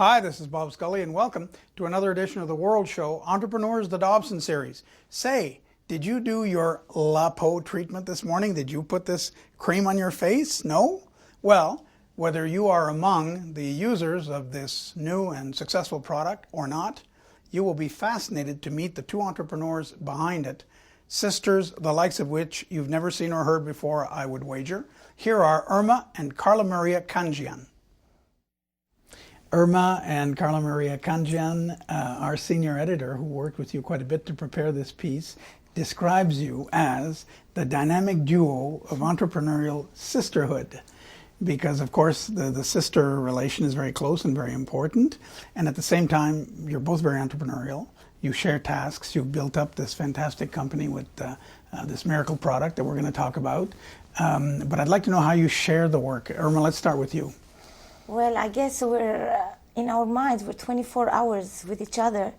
Hi, this is Bob Scully, and welcome to another edition of the World Show, Entrepreneurs, the Dobson series. Say, did you do your La Peau treatment this morning? Did you put this cream on your face? No? Well, whether you are among the users of this new and successful product or not, you will be fascinated to meet the two entrepreneurs behind it. Sisters, the likes of which you've never seen or heard before, I would wager. Here are Irma and Carla-Maria Khanjian. Irma and Carla-Maria Khanjian, our senior editor who worked with you quite a bit to prepare this piece, describes you as the dynamic duo of entrepreneurial sisterhood. Because, of course, the sister relation is very close and very important. And at the same time, you're both very entrepreneurial. You share tasks. You've built up this fantastic company with this miracle product that we're going to talk about. But I'd like to know how you share the work. Irma, let's start with you. Well, I guess we're in our minds, we're 24 hours with each other.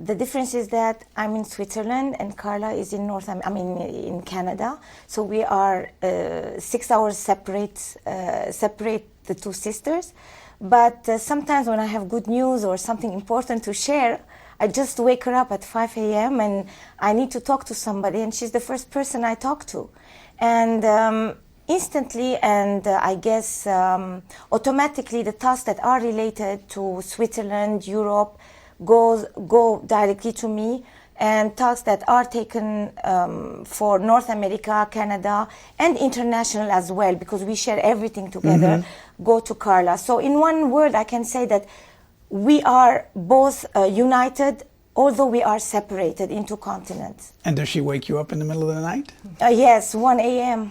The difference is that I'm in Switzerland and Carla is in in Canada. So we are 6 hours separate the two sisters. But sometimes when I have good news or something important to share, I just wake her up at 5 a.m. and I need to talk to somebody, and she's the first person I talk to. And instantly, and I guess automatically, the tasks that are related to Switzerland, Europe, go directly to me, and tasks that are taken for North America, Canada, and international as well, because we share everything together, go to Carla. So in one word, I can say that we are both united, although we are separated into continents. And does she wake you up in the middle of the night? Yes, 1 a.m.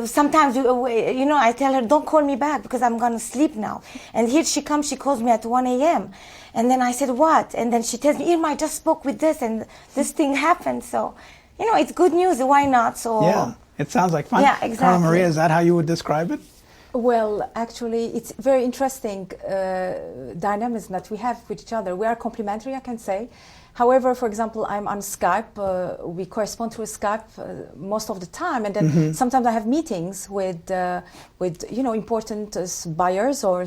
Sometimes, I tell her, don't call me back because I'm going to sleep now. And here she comes, she calls me at 1 a.m. And then I said, what? And then she tells me, Irma, I just spoke with this and this thing happened. So, it's good news. Why not? So yeah, it sounds like fun. Yeah, exactly. Carla-Maria, is that how you would describe it? Well, actually, it's very interesting dynamism that we have with each other. We are complementary, I can say. However, for example, I'm on Skype. We correspond through Skype most of the time, and then sometimes I have meetings with important buyers or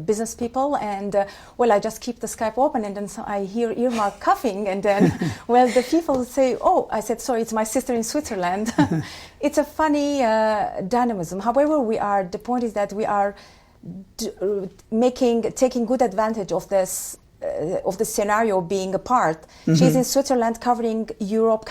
business people, and I just keep the Skype open, and then I hear Irma coughing, and then the people say, "Oh," I said, "Sorry, it's my sister in Switzerland." It's a funny dynamism. However, the point is that we are taking good advantage of this. Of the scenario being apart. She's in Switzerland covering Europe,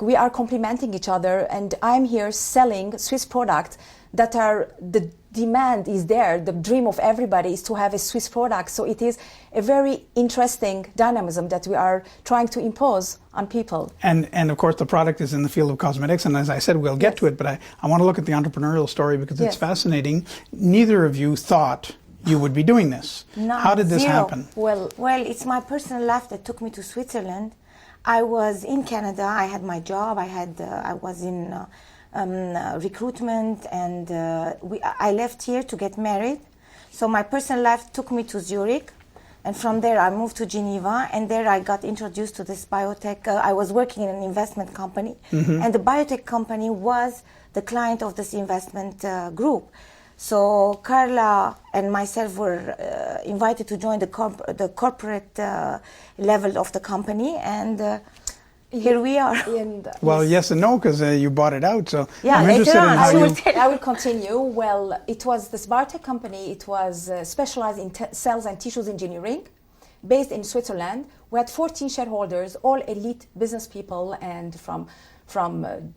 we are complementing each other, and I'm here selling Swiss products that the demand is there. The dream of everybody is to have a Swiss product. So it is a very interesting dynamism that we are trying to impose on people. And of course the product is in the field of cosmetics, and as I said, we'll get to it, but I want to look at the entrepreneurial story because it's fascinating. Neither of you thought you would be doing this. No, how did this zero. happen? Well, it's my personal life that took me to Switzerland. I was in Canada. I had my job. I was in recruitment, and I left here to get married. So my personal life took me to Zurich, and from there I moved to Geneva, and there I got introduced to this biotech. I was working in an investment company, and the biotech company was the client of this investment group. So Carla and myself were invited to join the corporate level of the company, and here we are. Well, yes and no, because you bought it out. So yeah, I'm interested in how I will continue. Well, it was this biotech company. It was specialized in cells and tissues engineering, based in Switzerland. We had 14 shareholders, all elite business people, and from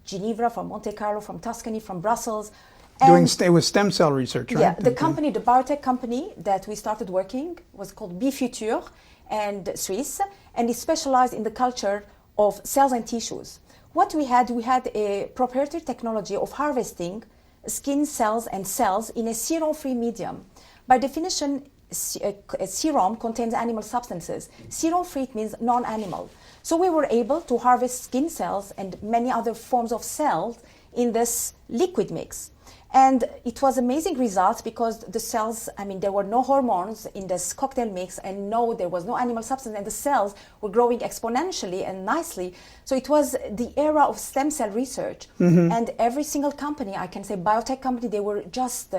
Geneva, from Monte Carlo, from Tuscany, from Brussels. It was stem cell research, right? Yeah, the biotech company that we started working was called Bifuture and Swiss, and it specialized in the culture of cells and tissues. What we had a proprietary technology of harvesting skin cells and cells in a serum-free medium. By definition, a serum contains animal substances. Serum-free means non-animal. So we were able to harvest skin cells and many other forms of cells in this liquid mix. And it was amazing results because the cells, there were no hormones in this cocktail mix, and there was no animal substance, and the cells were growing exponentially and nicely. So it was the era of stem cell research. And every single company, I can say biotech company, they were just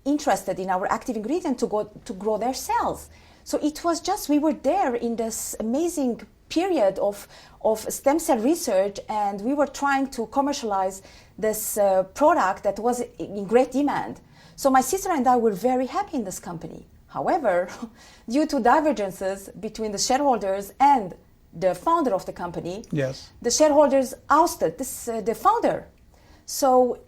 interested in our active ingredient to grow their sales. So it was just, we were there in this amazing period of stem cell research, and we were trying to commercialize this product that was in great demand. So my sister and I were very happy in this company. However, due to divergences between the shareholders and the founder of the company, Yes. the shareholders ousted the founder. So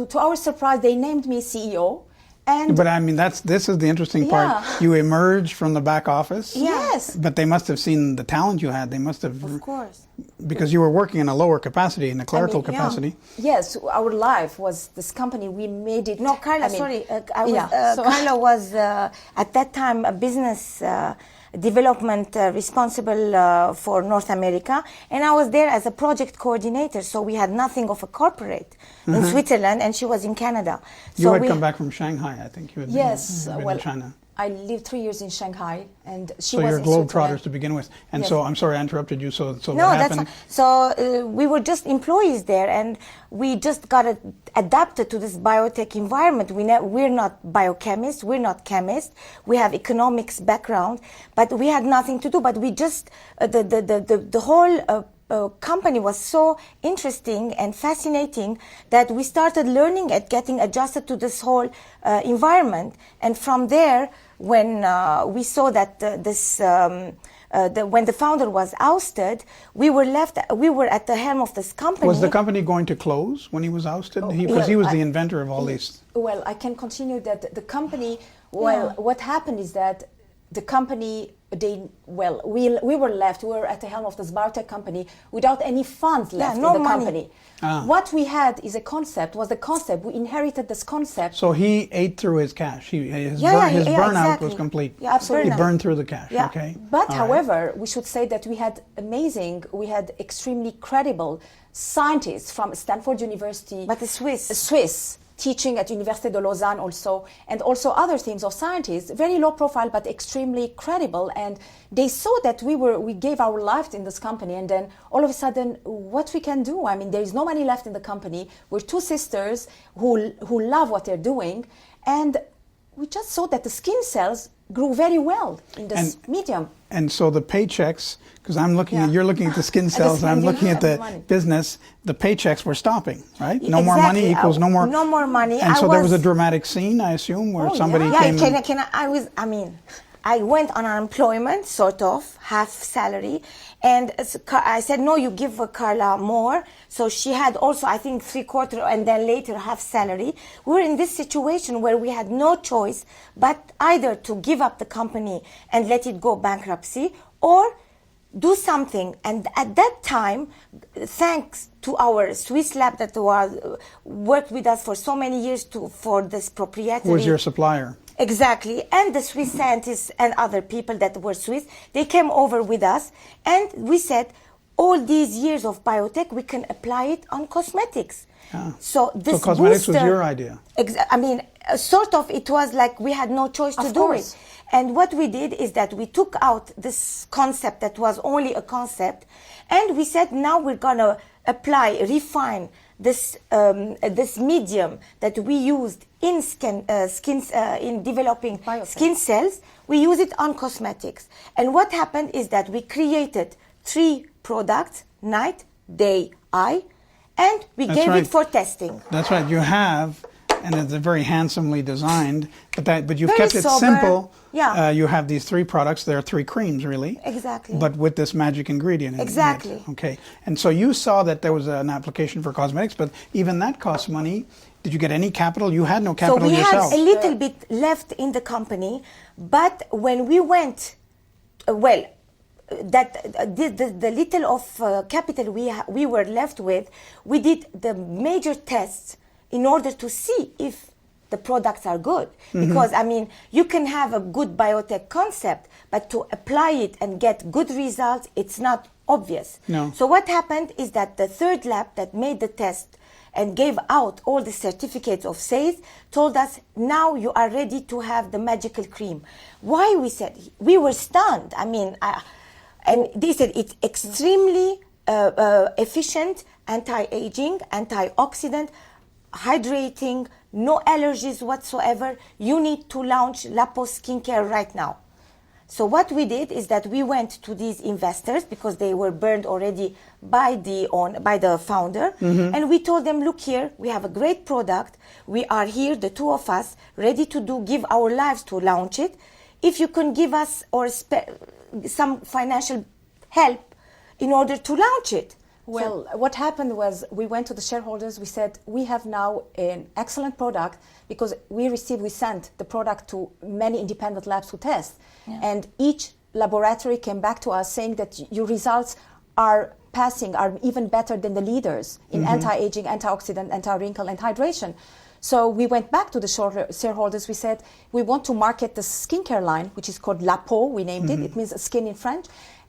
to our surprise, they named me CEO. And But I mean, this is the interesting part. Yeah. You emerged from the back office. yes, But they must have seen the talent you had. They must have, Of course. because you were working in a lower capacity, in a clerical yeah. capacity. yes, our life was this company. We made it. No, Carla, I mean, sorry. so- Carla was at that time a business development responsible for North America, and I was there as a project coordinator. So we had nothing of a corporate in Switzerland, and she was in Canada. You So had we, come back from Shanghai, I think. You had Yes, been well, in China. I lived 3 years in Shanghai, and she So was you're in globetrotters Switzerland. to begin with. And Yes. so, I'm sorry I interrupted you. So No, what that's happened? fine. So we were just employees there, and we just got adapted to this biotech environment. We're not biochemists, we're not chemists. We have economics background, but we had nothing to do. But we just the whole company was so interesting and fascinating that we started learning and getting adjusted to this whole environment. And from there, when we saw that when the founder was ousted, we were at the helm of this company. Was the company going to close when he was ousted? Because he was the inventor of all these. Well, I can continue that the company. Yeah. What happened is that the company. We were left. We were at the helm of this biotech company without any funds left no in the money. company. Ah. What we had is the concept. We inherited this concept. So he ate through his cash. His Yeah, burnout exactly. was complete. Yeah, absolutely. He burned through the cash. Yeah. Okay. But All right. however, we should say that we had extremely credible scientists from Stanford University. But the Swiss, teaching at Université de Lausanne also, and also other teams of scientists, very low profile but extremely credible. And they saw that we gave our life in this company, and then all of a sudden, what we can do? I mean, there is no money left in the company. We're two sisters who love what they're doing, and we just saw that the skin cells grew very well in this medium. And so the paychecks, because Yeah. you're looking at the skin cells, and I'm skin, looking at the money. business, the paychecks were stopping, right? No more money Exactly. equals no more. No more money. And I so there was a was- dramatic scene, I assume, where Oh, somebody yeah. came. I went on unemployment, sort of, half salary. And I said, no, you give Carla more. So she had also, I think, 3/4 and then later half salary. We were in this situation where we had no choice but either to give up the company and let it go bankruptcy or do something. And at that time, thanks to our Swiss lab that worked with us for so many years for this proprietary... Who was your supplier? Exactly, and the Swiss scientists and other people that were Swiss, they came over with us, and we said, all these years of biotech, we can apply it on cosmetics. Ah. So this cosmetics was booster- your idea. Sort of, it was like we had no choice to Of do course. it. And what we did is that we took out this concept that was only a concept, and we said, now we're gonna refine this medium that we used in in developing Biotech. skin cells. We use it on cosmetics. And what happened is that we created 3 products: night, day, eye, and we That's gave right. it for testing. That's right. You have, and it's very handsomely designed, but you've Very kept it sober. simple. Yeah. You have these 3 products. There are 3 creams, really. Exactly. But with this magic ingredient in it. Exactly. Okay. And so you saw that there was an application for cosmetics, but even that costs money. Did you get any capital? You had no capital So we yourself. had a little bit left in the company, but when we went, the little of capital we were left with, we did the major tests in order to see if the products are good. Because, you can have a good biotech concept, but to apply it and get good results, it's not obvious. No. So what happened is that the third lab that made the test and gave out all the certificates of sales told us, now you are ready to have the magical cream. Why? We said, we were stunned. And they said it's extremely efficient, anti-aging, antioxidant, hydrating, no allergies whatsoever. You need to launch Lapo skincare right now. So what we did is that we went to these investors because they were burned already by the founder, and we told them, look here, we have a great product. We are here, the two of us, ready to give our lives to launch it. If you can give us some financial help in order to launch it. Well, what happened was we went to the shareholders. We said, we have now an excellent product because we sent the product to many independent labs to test. Yeah. And each laboratory came back to us saying that your results are even better than the leaders in anti-aging, antioxidant, anti-wrinkle, and hydration. So we went back to the shareholders. We said, we want to market the skincare line, which is called La Peau, we named it. It means skin in French.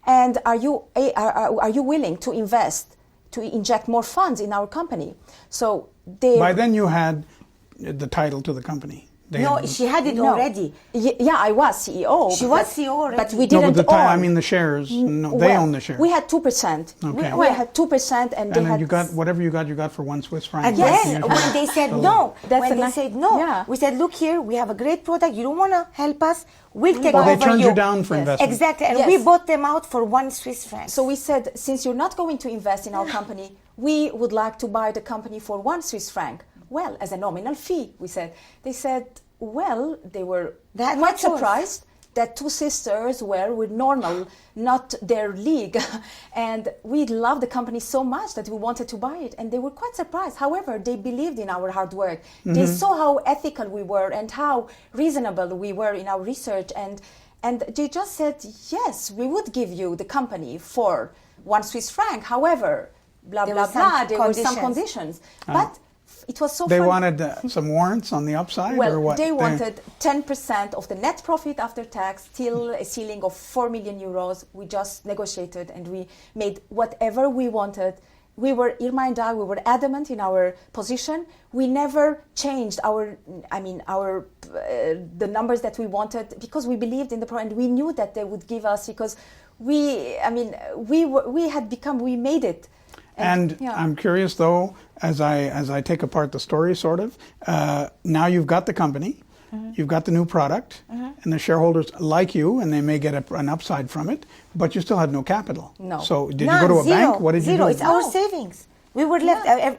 And are you willing to invest, to inject more funds in our company? So by then you had the title to the company. She had it already. Yeah, I was CEO. She was CEO already. But we didn't own. I mean the shares. No, they own the shares. We had 2%. Okay. We had 2%, and they had. You got whatever you got for 1 Swiss franc. Again, when they said no, we said, look here, we have a great product. You don't want to help us? We'll take over you. They turned you down for investment. Exactly, and we bought them out for 1 Swiss franc. So we said, since you're not going to invest in our company, we would like to buy the company for 1 Swiss franc. Well, as a nominal fee, we said. They said, well, they were quite surprised that two sisters were with normal, not their league. And we loved the company so much that we wanted to buy it. And they were quite surprised. However, they believed in our hard work. They saw how ethical we were and how reasonable we were in our research. And they just said, yes, we would give you the company for 1 Swiss franc. However, blah, blah, blah, there were some conditions. But it was so They funny. wanted some warrants on the upside, or what? They wanted 10% of the net profit after tax, till a ceiling of 4 million euros. We just negotiated and we made whatever we wanted. Irma and I, we were adamant in our position. We never changed the numbers that we wanted because we believed in the product and we knew that they would give us because we made it. And I'm curious, though, as I take apart the story, sort of, now you've got the company, you've got the new product, and the shareholders like you, and they may get an upside from it, but you still had no capital. No. So did you go to a bank? What did you do? It's our savings. We were left, and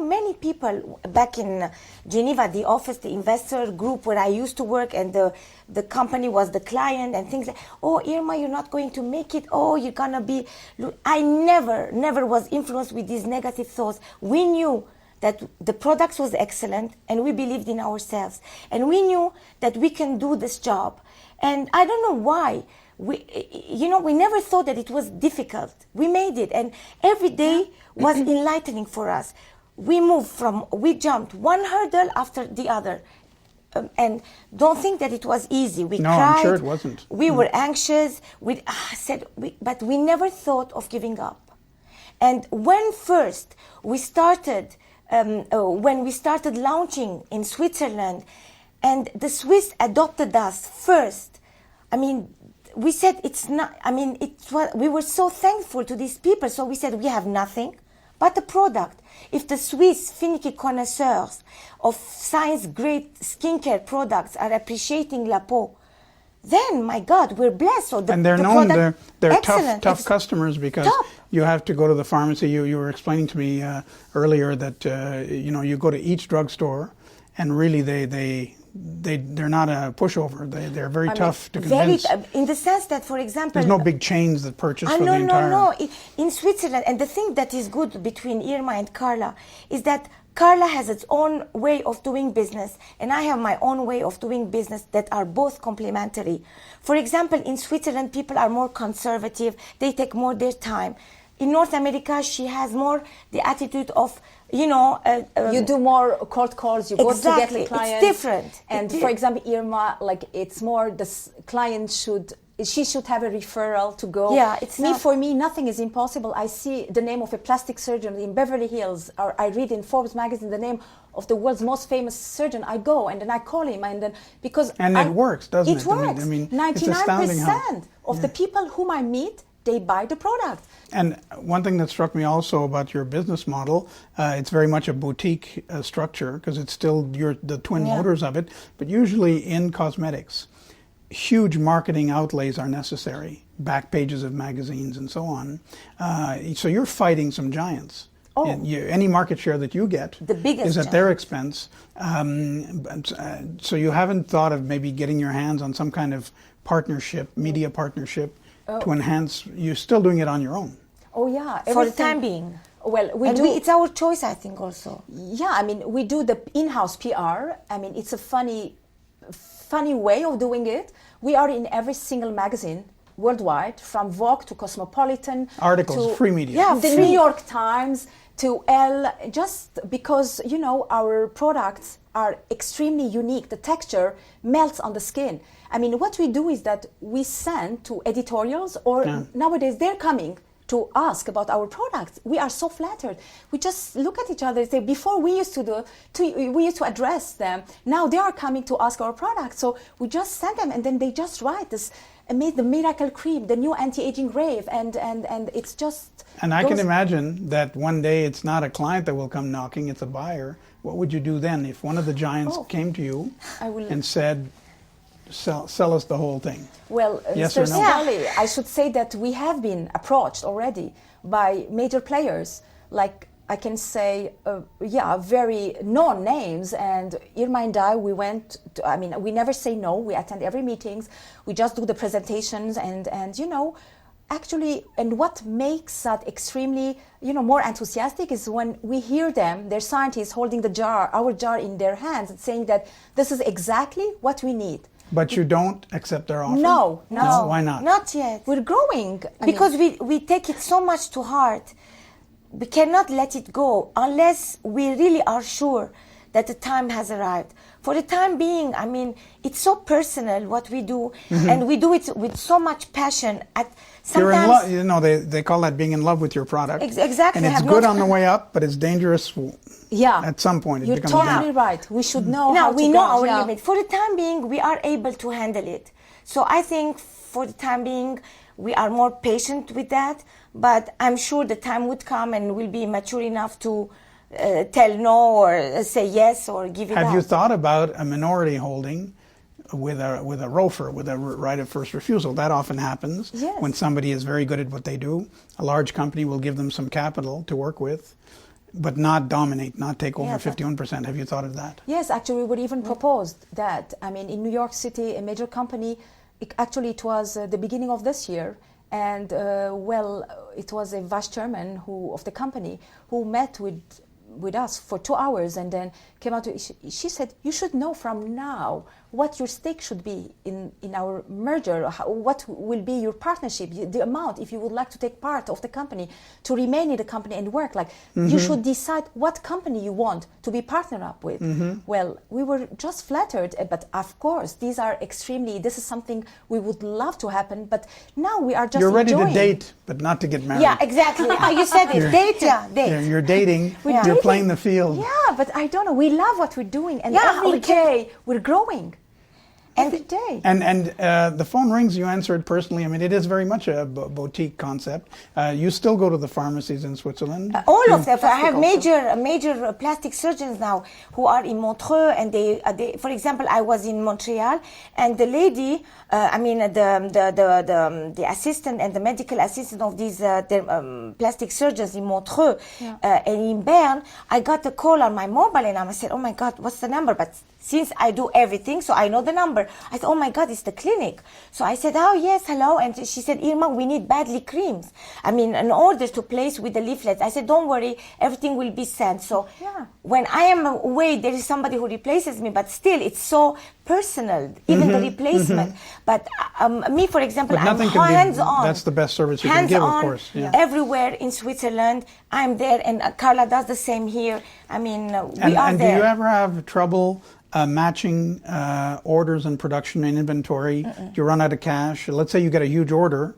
many people back in Geneva, the office, the investor group where I used to work, and the company was the client, and things like, oh, Irma, you're not going to make it. Oh, you're gonna be. I never was influenced with these negative thoughts. We knew that the product was excellent, and we believed in ourselves, and we knew that we can do this job. And I don't know why. We never thought that it was difficult. We made it, and every day was enlightening for us. We jumped one hurdle after the other, and don't think that it was easy. We cried. I'm sure it wasn't. We were anxious. But we never thought of giving up. And when first we started, when we started launching in Switzerland, and the Swiss adopted us first, we said it's not, we were so thankful to these people. So we said, we have nothing but the product. If the Swiss finicky connoisseurs of science-grade skincare products are appreciating La Peau, then, my God, we're blessed. So and they're known, they're tough customers because you have to go to the pharmacy. You were explaining to me earlier that, you go to each drugstore and really they're not a pushover. They're very tough to convince. In the sense that, for example, there's no big chains that purchase for the entire. No. In Switzerland, and the thing that is good between Irma and Carla is that Carla has its own way of doing business, and I have my own way of doing business that are both complementary. For example, in Switzerland, people are more conservative. They take more their time. In North America, she has more the attitude of, you do more cold calls, you go to get the client. It's different. And for example, Irma, it's more the client she should have a referral to go. Yeah, For me, nothing is impossible. I see the name of a plastic surgeon in Beverly Hills, or I read in Forbes magazine the name of the world's most famous surgeon. I go and then I call him, and then it works, doesn't it? It works. 99% of the people whom I meet they buy the product. And one thing that struck me also about your business model, it's very much a boutique structure because it's still the twin motors of it. But usually in cosmetics, huge marketing outlays are necessary, back pages of magazines and so on. So you're fighting some giants. Oh. Any market share that you get The biggest is at giant. their expense. So you haven't thought of maybe getting your hands on some kind of partnership, media partnership, to enhance. You're still doing it on your own. Oh yeah, For the everything- time being. Well, It's our choice, I think, also. Yeah, I mean, we do the in-house PR. I mean, it's a funny way of doing it. We are in every single magazine worldwide, from Vogue to Cosmopolitan. Articles, to, free media. Yeah, the New York Times to Elle, just because, you know, our products are extremely unique. The texture melts on the skin. I mean, what we do is that we send to editorials, or nowadays they're coming to ask about our products. We are so flattered. We just look at each other and say, before we used we used to address them. Now they are coming to ask our products. So we just send them, and then they just write this, made the miracle cream, the new anti-aging rave, and it's just. And I can imagine that one day it's not a client that will come knocking, it's a buyer. What would you do then if one of the giants came to you and said, sell us the whole thing? Well, Yes Mr. or no? Scully, I should say that we have been approached already by major players, like I can say, very known names. And Irma and I, we went, we never say no. We attend every meetings. We just do the presentations and you know, actually, and what makes that extremely, you know, more enthusiastic is when we hear them, their scientists holding our jar in their hands and saying that this is exactly what we need. But you don't accept their offer? No. Why not? Not yet. We're growing. Because we take it so much to heart. We cannot let it go unless we really are sure that the time has arrived. For the time being, I mean, it's so personal what we do, and we do it with so much passion. You're in love. You know, they call that being in love with your product. Exactly. And it's good on the way up, but it's dangerous. At some point, it You're becomes totally dangerous. right. We should know Now how we to know go. our limit. For the time being, we are able to handle it. So I think for the time being, we are more patient with that. But I'm sure the time would come and we'll be mature enough to tell no or say yes or give it up. Have you thought about a minority holding with a ROFR, with a right of first refusal? That often happens when somebody is very good at what they do. A large company will give them some capital to work with, but not dominate, not take over 51%. Have you thought of that? Yes, actually, we would even proposed that. I mean, in New York City, a major company, it was the beginning of this year, and it was a vice chairman of the company who met with us for 2 hours and then came out. She said, you should know from now what your stake should be in our merger, what will be your partnership, the amount, if you would like to take part of the company, to remain in the company and work. Like, you should decide what company you want to be partnered up with. Well, we were just flattered, but of course, this is something we would love to happen, but now we are just You're ready enjoying. to date, but not to get married. Yeah, exactly. You said it. Date. You're dating, you're playing the field. Yeah, but I don't know. We love what we're doing, and Yeah, every day we're growing. Every day. And the phone rings, you answer it personally. I mean, it is very much a boutique concept. You still go to the pharmacies in Switzerland? All of them. I have major plastic surgeons now who are in Montreux, and they for example, I was in Montreal, and the lady, the assistant and the medical assistant of these plastic surgeons in Montreux and in Bern, I got a call on my mobile, and I said, oh my God, what's the number? But since I do everything, so I know the number. I said, oh my God, it's the clinic. So I said, oh yes, hello. And she said, Irma, we need badly creams. I mean, an order to place with the leaflets. I said, don't worry, everything will be sent. So when I am away, there is somebody who replaces me, but still it's so personal, even the replacement. But me, for example, I'm hands-on. That's the best service you can give, of course. Everywhere in Switzerland, I'm there, and Carla does the same here. I mean, we are there. And do you ever have trouble matching orders and production and inventory? Do you run out of cash? Let's say you get a huge order,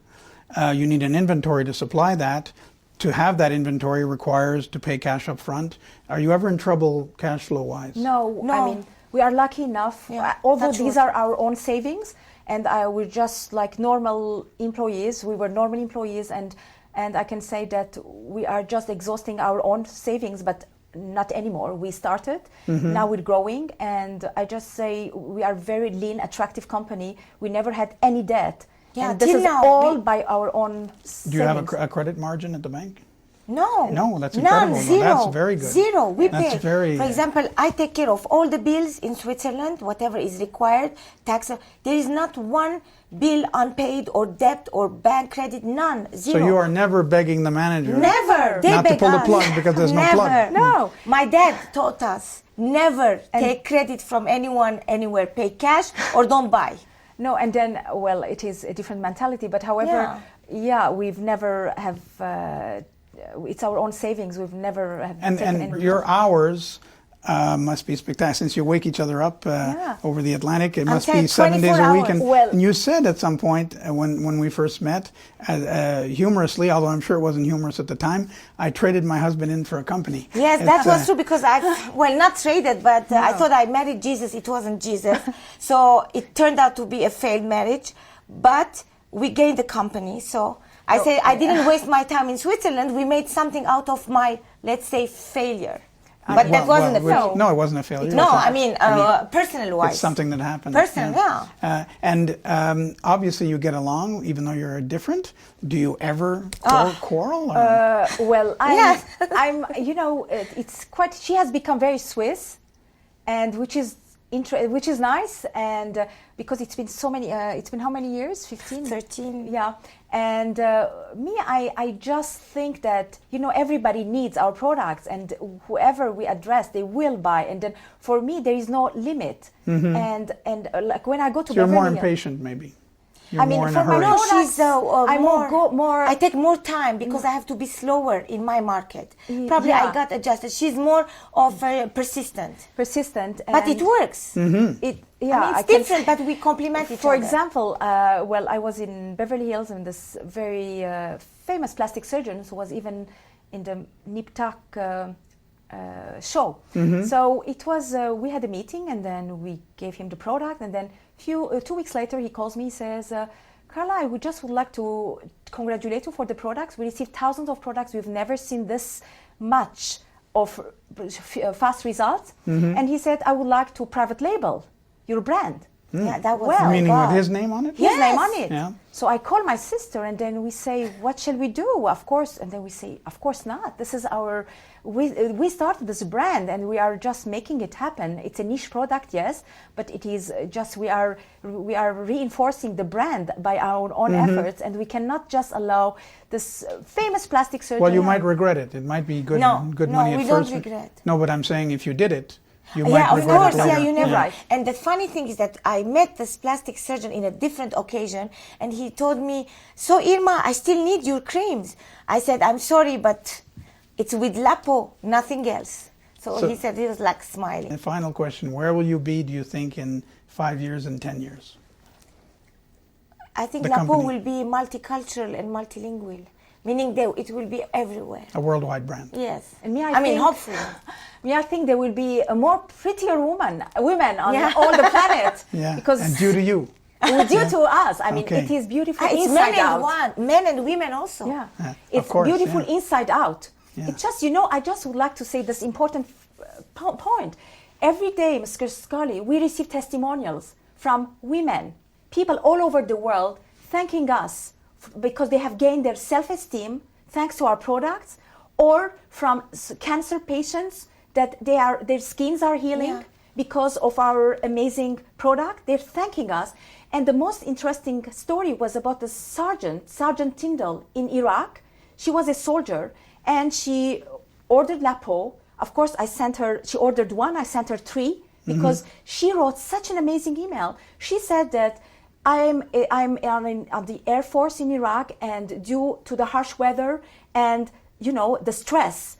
you need an inventory to supply that. To have that inventory requires to pay cash up front. Are you ever in trouble cash flow wise? No. I mean, we are lucky enough, although these are our own savings, and we're just like normal employees. We were normal employees, and I can say that we are just exhausting our own savings, but not anymore. We started, now we're growing, and I just say we are very lean, attractive company. We never had any debt. Yeah, and this till is now, all by our own savings. Do you have a credit margin at the bank? No. No, that's incredible. None, zero. That's very good. Zero. We That's pay. very- For example, I take care of all the bills in Switzerland, whatever is required, tax. There is not one bill unpaid or debt or bank credit, none, zero. So you are never begging the manager. Never. They Not to beg pull the us. plug because there's no Never. plug. No. My dad taught us never take credit from anyone, anywhere. Pay cash or don't buy. No, and then, well, it is a different mentality, but however, yeah, we've never have, it's our own savings, we've never have taken And any your risk. hours must be spectacular. Since you wake each other up over the Atlantic, it must telling be 7 days 24 a week. hours. And, Well- and you said at some point when we first met, humorously, although I'm sure it wasn't humorous at the time, I traded my husband in for a company. Yes, It, that was true because well, not traded, but I thought I married Jesus. It wasn't Jesus. So it turned out to be a failed marriage, but we gained the company. So I say I didn't waste my time in Switzerland. We made something out of my, let's say, failure. But that wasn't a failure. No, it wasn't a failure. No, It's a- I mean, personal wise. It's something that happened. Personal, yeah. And obviously you get along, even though you're different. Do you ever quarrel? Or? Well, Yes. I'm, you know, it's quite, she has become very Swiss, and which is nice, and because it's been so many, it's been how many years? 15? 13. Yeah. And me, I just think that, you know, everybody needs our products, and whoever we address, they will buy. And then for me, there is no limit. And like when I go to So you're more Beverly Hills- impatient, maybe. You're I mean, more in for a my hurry. No, products, she's I more. I take more time because I have to be slower in my market. Probably yeah. I got adjusted. She's more of persistent, persistent. but it and works. It, yeah, I mean, it's can- different, but we complement each For other. example, well, I was in Beverly Hills, and this very famous plastic surgeon who was even in the NIPTAC show. So it was, we had a meeting, and then we gave him the product, and then 2 weeks later he calls me, says, Carla, I would like to congratulate you for the products. We received thousands of products. We've never seen this much of fast results. And he said, I would like to private label your brand. Yeah, that was Well, Meaning God. with his name on it? His name Yes. on it. Yeah. So I call my sister, and then we say, what shall we do? Of course. And then we say, of course not. This is our, we started this brand, and we are just making it happen. It's a niche product, yes, but it is just, we are reinforcing the brand by our own efforts, and we cannot just allow this famous plastic surgeon. Well, you might regret it. It might be good, No, good no, money we at don't first. regret. No, but I'm saying if you did it, you Yeah, might of regret course. it later. Yeah, you never. Right. And the funny thing is that I met this plastic surgeon in a different occasion, and he told me, "So Irma, I still need your creams." I said, "I'm sorry, but it's with Lapo, nothing else." So he said he was like smiling. And final question: where will you be? Do you think in 5 years and 10 years? I think the Lapo company. will be multicultural and multilingual, meaning that it will be everywhere. A worldwide brand. Yes. And me, I mean, think- hopefully. I think there will be a more prettier women on Yeah. all the planet. Yeah, Because and due to you. due to us, I mean, Okay. it is beautiful It's inside men out. and men and women also. Yeah. Yeah, of It's course, beautiful yeah. inside out. Yeah. It's just, you know, I just would like to say this important point. Every day, Mr. Scully, we receive testimonials from women, people all over the world, thanking us because they have gained their self-esteem thanks to our products, or from cancer patients that their skins are healing. Yeah. Because of our amazing product. They're thanking us. And the most interesting story was about the Sergeant Tyndall in Iraq. She was a soldier, and she ordered Lapo. Of course, she ordered one, I sent her 3, because she wrote such an amazing email. She said that I'm on the Air Force in Iraq, and due to the harsh weather and, you know, the stress,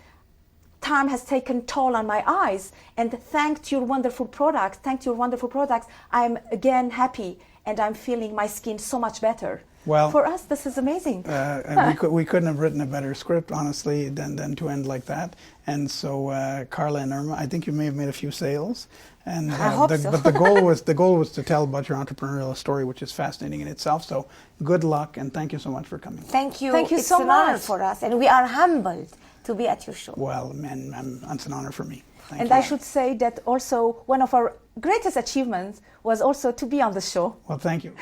time has taken toll on my eyes, and thanks to your wonderful products, I'm again happy, and I'm feeling my skin so much better. Well, for us, this is amazing. we couldn't have written a better script, honestly, than to end like that. And so, Carla and Irma, I think you may have made a few sales. And I hope so. But the goal was to tell about your entrepreneurial story, which is fascinating in itself. So, good luck, and thank you so much for coming. Thank you. Thank you it's so an honor much. for us, and we are humbled to be at your show. Well, man, it's an honor for me. Thank And you. I should say that also one of our greatest achievements was also to be on the show. Well, thank you.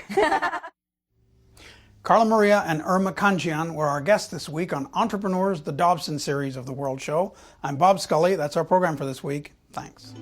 Carla-Maria and Irma Khanjian were our guests this week on Entrepreneurs, the Dobson series of the World Show. I'm Bob Scully. That's our program for this week. Thanks.